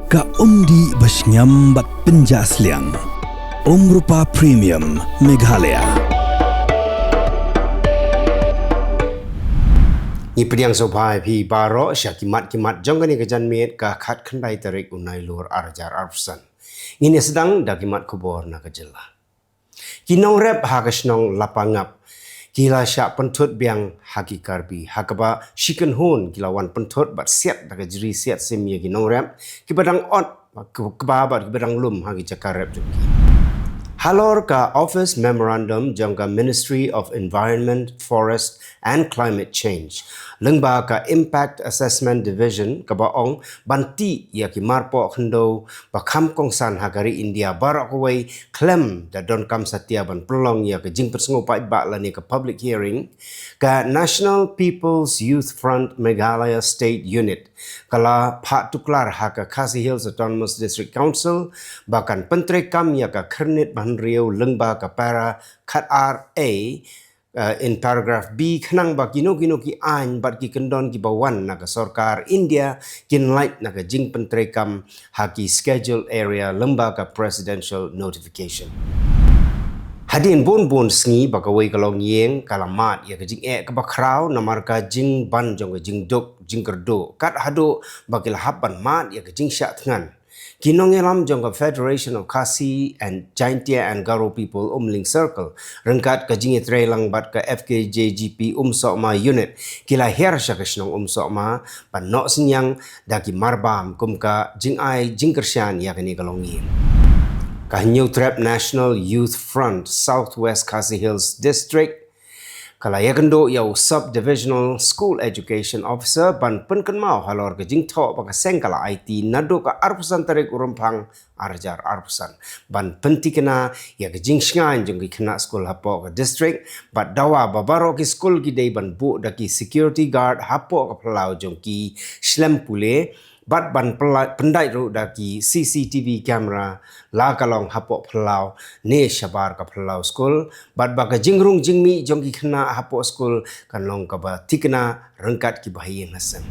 Ka umdi basnyam bat penjasliang. Rupa Premium Meghalaya. Ni pediang sopai pi baro syakimat jonggani kejanmiet ka khat khandai Tarik Nailur arjar arsan. Ngini sedang dakimat Khubor na ke Jylla. Kinong rep hakasnong lapangap. Kila syak pentut biang haki karbi. Hakaba shikan hun kilawan pentut bat siat daga jiri siat semia kinong rep. Kibadang ot kebabat kibadang lum haki cakar rep juki. Halor ka Office Memorandum jangka Ministry of Environment, Forest and Climate Change. Lengba ka Impact Assessment Division ka baong banti ya ki marpo khendo bakam kongsan hagari India barak kawai klem da don kam satya ban pelong ya ke jing persngo pa ba lani ka public hearing ka National People's Youth Front Meghalaya State Unit kala Pak Tuklar haka Khasi Hills Autonomous District Council bahkan penteri kam ya ka kernit Riau lengba ka para khat RA in paragraph B khnang ba kino ki ain bat ki kendon ki bawan na ka sarkar India kin light na ka jing penteri kam haki scheduled area lengba ka presidential notification. Hadin bon sngi bakawai kalong yeng kalamat ya ka jing ka bakraw na marka jing ban jong ka jing dok jing kerdo kat hado bakil haban mat ya ka jing syak tngan. Kinong elam jangka Federation of Khasi and Jaintia and Garo People Umling Circle rengkat ka jingi trailang bat ka FKJGP Sokma Unit kila her syakasnong Sokma pan nok senyang daki marbam kumka jingai jingkersyan yakni kalongi. Ka New Trap National Youth Front Southwest Khasi Hills District kala yakendo yau Sub-Divisional School Education Officer ban penkenmau halor ke jingtok baka sengkala IT nado ka arpusan Tarik urumpang arjar arpusan ban pentikena ya ke jing sngan jong ki kena school hapo ke district bat dawa babaro ki school ki dei ban bu daki security guard hapo ke pelau jong ki slempule bat ban pendai ru daki CCTV camera la kalong hapok pelau ne syabar ka pelau school bat baka jingrung jingmi jongki kena hapok school kan long ka ba tikna rengkat ki bahayin hasan.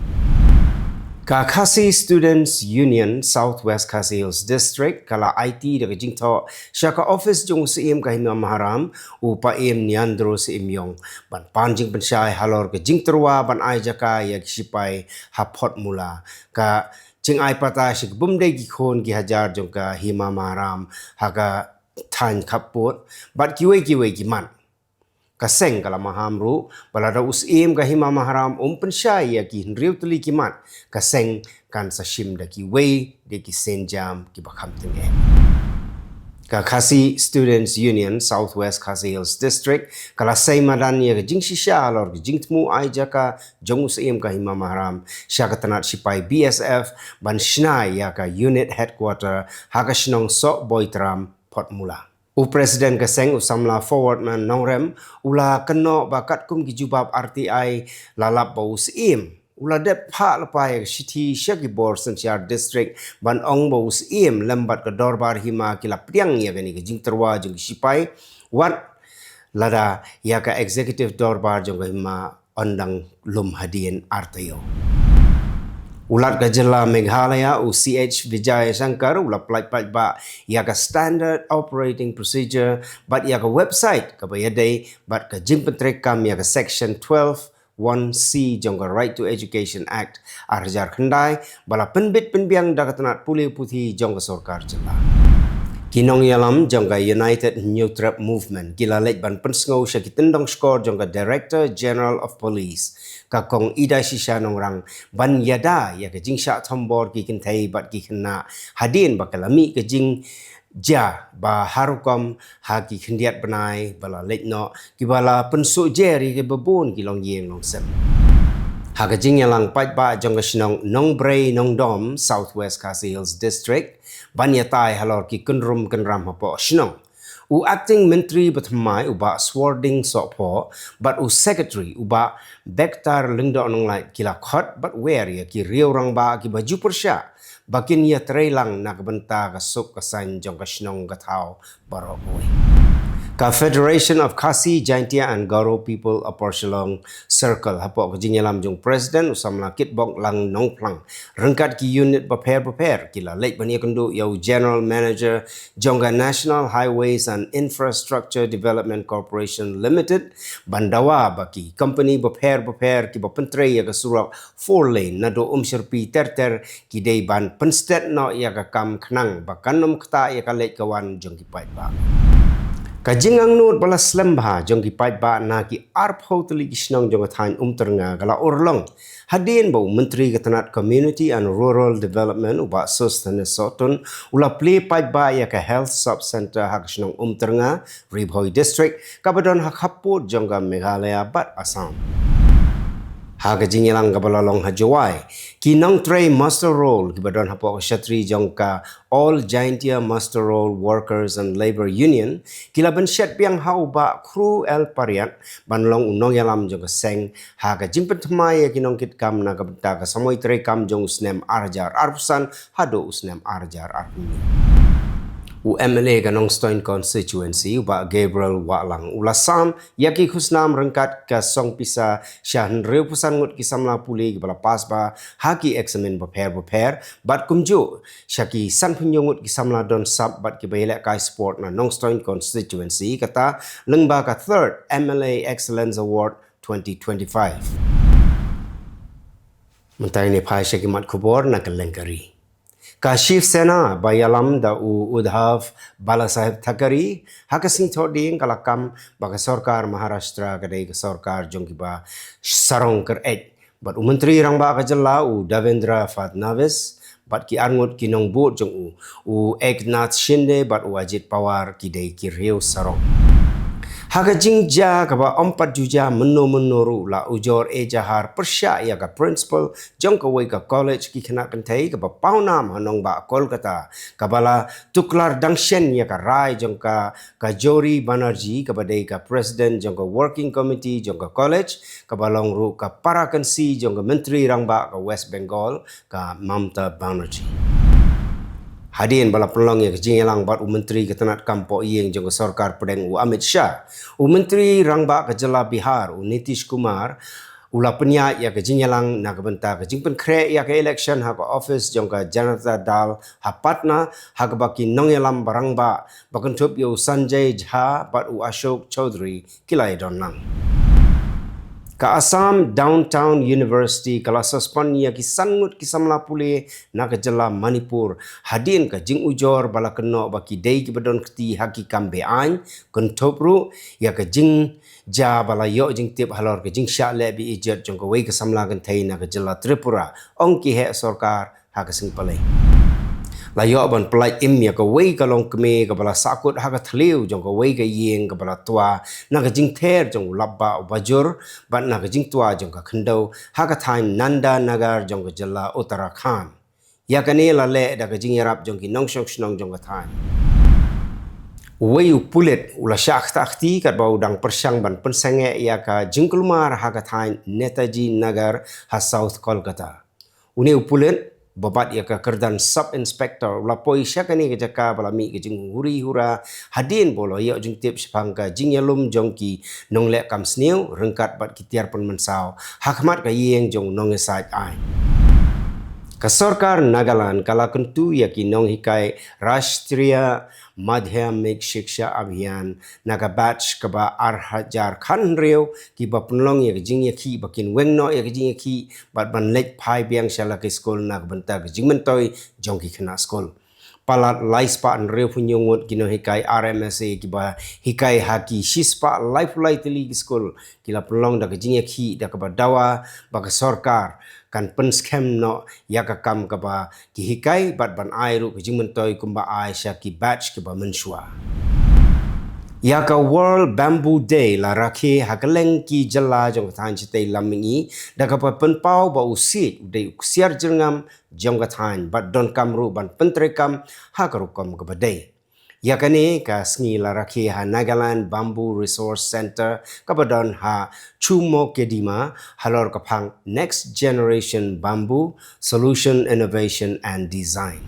Ka Khasi Students Union Southwest Khasi Hills District kala IT daga jingto syaka office jong seim ka himam maharam upa em niandro seim yong ban panjing pensyai halor ke jing terwa ban ai jaka ya sipai hapot mula ka jing ai pata syik bumdai ki khon ki hajar jong ka himam maharam haga tan kaput bat kiwe ki man kaseng kala mahamru balada usim ka hima maharam pensyai ya ki riu teli kimat kaseng kan sashim da ki wei de ki senjam ki bakam tenge ka Khasi Students Union Southwest Khasi Hills District kala sei madan ya jing shisha lor jing tmu ai jaka jong usim ka hima maharam syaka tanat sipai BSF ban shnai ya ka unit headquarter hagashnong sok boitram pot mula. Presiden Keseng usamla forward man nongrem ula keno bakat kum kijubab RTI lalap bau seim ula dep pak lepai city Khubor Sensiar district ban ong bau seim lembat ke dorbar hima kila priang ya gani ke jing terwa jong sipai wat lada ya ka executive dorbar jong hima ondang lum hadien artayo. Ulat ka Jylla Meghalaya UCH Vijay Shankar ula plait ba ya ka standard operating procedure bat ya ka website ka bayadai bat ka jing pentrik kam ya ka section 12 1C jong ka Right to Education Act arjar khandai bala penbit penbiang da katanat pulih putih jong ka sarkar Jylla. Kinong yalam jong ka United New Trap Movement kila lej ban pensngau sya kitendong skor jong ka Director General of Police ka kong ida shisha nongrang ban yada ya ke jing sya thombor ki kintai bat ki kena hadin bakalami ke jing ja ba harukom ha ki khendiat benai bala lej no ki bala pensuk jeri ke bebon ki long yeng long sem. Haga jing yalang pat ba jong ka shnong nong brei nong dom Southwest Khasi Hills District ban yatai halor ki kenrum kenram hapo shnong u acting menteri bertemai uba swording sokpo but u secretary uba bektar lengdo nong lai kila khot but wear ya ki riau rang ba ki baju persya bakin ya trailang nak benta ka sup ka san jong ka shnong ka thau barokoi Ka Federation of Khasi, Jaintia and Garo People of Porcelong Circle hapok ke jinyalam jung President usam lakit bok lang nongplang rengkat ki unit beper kila late bani kundu yau General Manager Jongga National Highways and Infrastructure Development Corporation Limited bandawa baki company beper ki bapentre ya ke surak 4 lane nado serpi ter ki dei ban penstet no ya ke kam khnang bakanum kta ya ka late kawan jong ki pai ba Kajingang nut bala slembha jong ki pai ba na ki arp hoteli kisnong jong thain ternga gala orlong hadin bau menteri ketanat community and rural development uba sustain soton ula play pai ba ya ka health sub center hak kisnong ternga ribhoi district kabadon hak haput jong ga Meghalaya bat Assam Haga jingilang kabalalong hajawai. Kinang tray master roll kibadon hapo shatri jongka all Jaintia master roll workers and labor union kilaban shat biang hau ba kru el pariat banlong unong yalam jongka seng haga jimpen tmaya kinong kit kam na kabta ka samoy tray kam jong snem arjar arpusan hado usnem arjar arpuni. UMLA kanong Stoin constituency uba Gabriel Walang ulasam yaki khusnam rengkat ka song pisa syahan reupusan ngut kisamla puli kibala pasba haki examen beper bat kumju syaki san penyungut kisamla don sub bat kibailek kai sport na nong Stoin constituency kata lengba ka 3rd MLA Excellence Award 2025 Mentai ni pai syaki mat Khubor na Kylleng kari Ka Chief Sena bayalam da udhav Balasaheb Thakari hakasing thoding kalakam baka sarkar Maharashtra kadai ka sarkar jongkiba sarong ker bat menteri rang ba ka Jylla Davendra Fadnavis bat ki arngut kinong bot jong Eknath Shinde bat Ajit Pawar ki dei ki riu sarong Haga jingja kaba 4 juja menoru la ujor jahar persya ya ka principal jong ka wei ka college ki khana Pyrthei kaba paunam hanong ba Kolkata kabala tuklar dangshen ya ka rai jong ka Jori Banerjee kaba dei ka president jong ka working committee jong ka college kabalong ru ka parakansi jong ka menteri rang ba ka West Bengal ka Mamta Banerjee Hadin bala pelong ya kejingelang bat menteri ketanat kampo ieng jong sarkar pedeng Amit Shah menteri rangba ke Jylla Bihar Nitish Kumar ula penya ya kejingelang na kebenta kejingpen kre ya ke election ha ka office jong ka Janata Dal ha Patna ha ka baki nongelam barangba bakentup yo Sanjay Jha bat Ashok Chaudhary kilai donnang Ka Assam Downtown University kala suspend ya ki sangut ki samla pule na ka Jylla Manipur hadin ka jing ujor bala keno baki dei ki badon kti haki kambe ain kontopru ya ka jing ja bala yo jing tip halor ka jing sha le bi ijet jong ka wei ka samla kan thei na ka Jylla Tripura ong ki he sarkar ha ka sing palai layo ban pelai im ya ka wei ka long kme ka bala sakut ha ka thliu jong ka wei ka yeng ka bala tua na ka jing ther jong labba bajur ban na ka jing tua jong ka khandau ha ka thain Nanda Nagar jong ka Jylla Uttarakhand ya ka ne la le da ka jing yarap jong ki nong shok snong jong ka thain wei pulet ula shak takhti kat bau dang persang ban pensenge ya ka jingkulmar ha ka thain Netaji Nagar ha South Kolkata une pulet babat ya ka kerdan sub inspector lapoi syakani ke jaka balami ke jing huri hura hadin bolo ya jing tip sepang ka jing yalum jongki nonglek kam sneu rengkat bat kitiar pun mensau hakmat ka yeng jong nong side ai ka sarkar Nagaland kala kentu ya ki nong hikai Rashtriya Madhyamik Shiksha Abhiyan naga batch ka ba arhajar khan reu ki ba punlong ya jing ya ki bakin wengno ya jing ya ki bat ban lek phai biang shala ke school nak banta ke jing mentoi jong ki khana school palat laispa an reu punyongot kino hikai RMSA ki ba hikai haki shispa life tili school kila punlong da ke jing ya ki da ka ba dawa ba ka sarkar kan pen scam no ya ka kam ka ba ki hikai bat ban airu ke jing mentoi kumba aisha ki batch ki ba menshua ya ka World Bamboo Day la rakhe hakaleng ki Jylla jong than chitei lamingi da ka pa pen pau ba usi de uksiar jengam jong ka than bat don kamru ban pentrekam ha ka rukom ka badai ya kani ka sngi la rakhi ha Nagaland Bamboo Resource Center kabadon ha chumo kedima halor kapang Next Generation Bamboo Solution Innovation and Design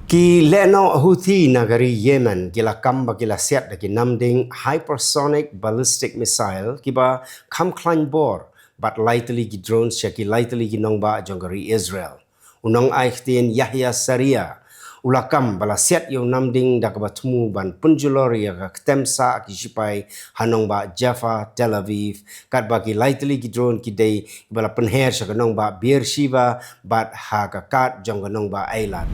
Ki leno Houthi nagari Yemen kila kamba kila siat da ki namding hypersonic ballistic missile kiba kam klan bor but lightly ki drones ki lightly ki nongba jongari Israel. Unong aikhtin Yahya Saria ulakam bala siat yo namding da kabatmu ban punjulori ya ketemsa ki sipai hanongba Jaffa Tel Aviv kat bagi lightly ki drone ki dei bala penher sa nongba Beersheba bat ha ka kat jonganongba Ailat.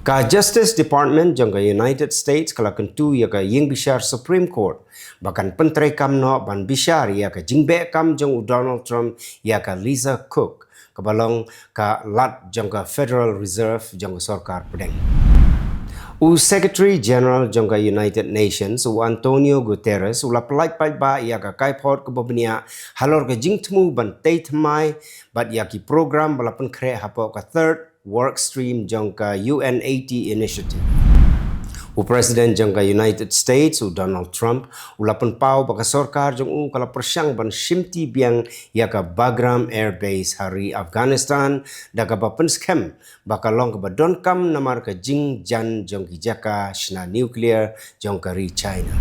Ka Justice Department jangka United States kala kentu ya ka ying bishar Supreme Court bahkan pentrai kam no ban bishar ya ka jingbe kam jang Donald Trump ya ka Lisa Cook kabalong ka lat jangka Federal Reserve jangka Sarkar Pedeng. Secretary General jangka United Nations Antonio Guterres ula pelai ba ya ka kaipot ke babnia halor ka jingtmu ban tei bat ya ki program bala penkre hapo ka third work stream jangka UN80 initiative. President jangka United States Donald Trump ulapan pau baka sarkar jang kala persyang ban shimti biang yaka Bagram Air Base hari Afghanistan daga bapen scam baka long ka badon kam namar ka jing jan jangki jaka shna nuclear jangka ri China.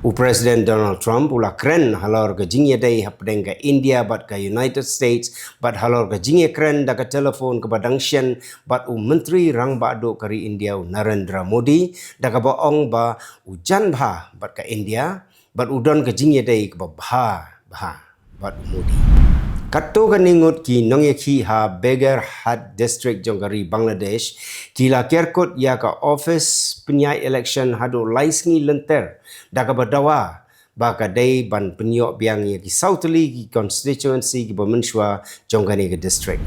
President Donald Trump ula keren halor ke jingye day hapdeng ke India bat ke United States bat halor ke jingye keren da ke telefon ke badang sien bat menteri rang ba do kari India Narendra Modi da ke baong ba ujan bha bat ke India bat udon ke jingye day ke bha bat Modi. Kato kaningut ki nongyaki ha Beggar Hat District jongkari Bangladesh kila kerkot ya ka office penyai election hado laisngi lenter daga badawa baka day ban penyok biang ya ki Southly ki constituency ki Bamenswa jongkani ke district.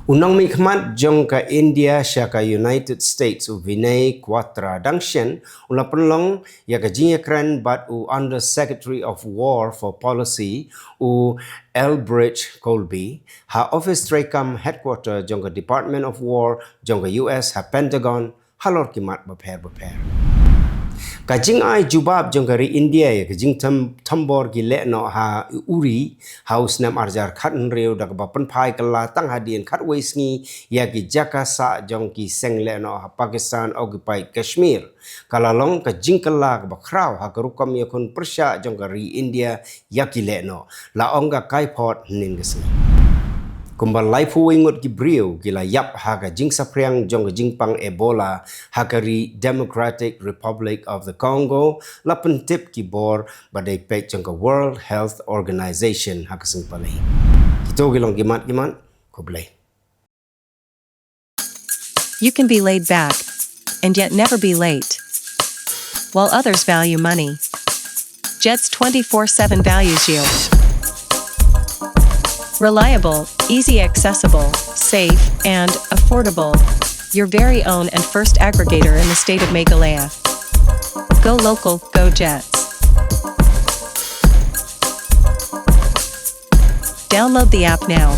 Unang mikmat jongka India syaka United States Vinay Quatra Dangshen ula penlong ya ka jingekran bat Under Secretary of War for Policy Elbridge Colby ha office trekam headquarter jongka Department of War jongka US ha Pentagon halor kimat beper. Kajing ai jubab jongkari India ya kajing tambor gile no ha uri haus nam arjar khat nreu dak bapen phai kala tang hadien khat weisngi ya ki jakasa jongki sengle no ha Pakistan occupy Kashmir kalalong kajing kala ba kraw ha karukam ya kun persya jongkari India ya ki le no la onga kaipot nin gesni. Kumbal laifu ingut ki brio gila yap haga jing sapriang jong jingpang Ebola hakari Democratic Republic of the Congo lapen tip ki bor badai pek jong World Health Organization hakasing palai. Kito gilong gimat ko blay. You can be laid back and yet never be late. While others value money, Jet's 24/7 values you. Reliable, easy accessible, safe, and affordable. Your very own and first aggregator in the state of Meghalaya. Go local, go Jets. Download the app now.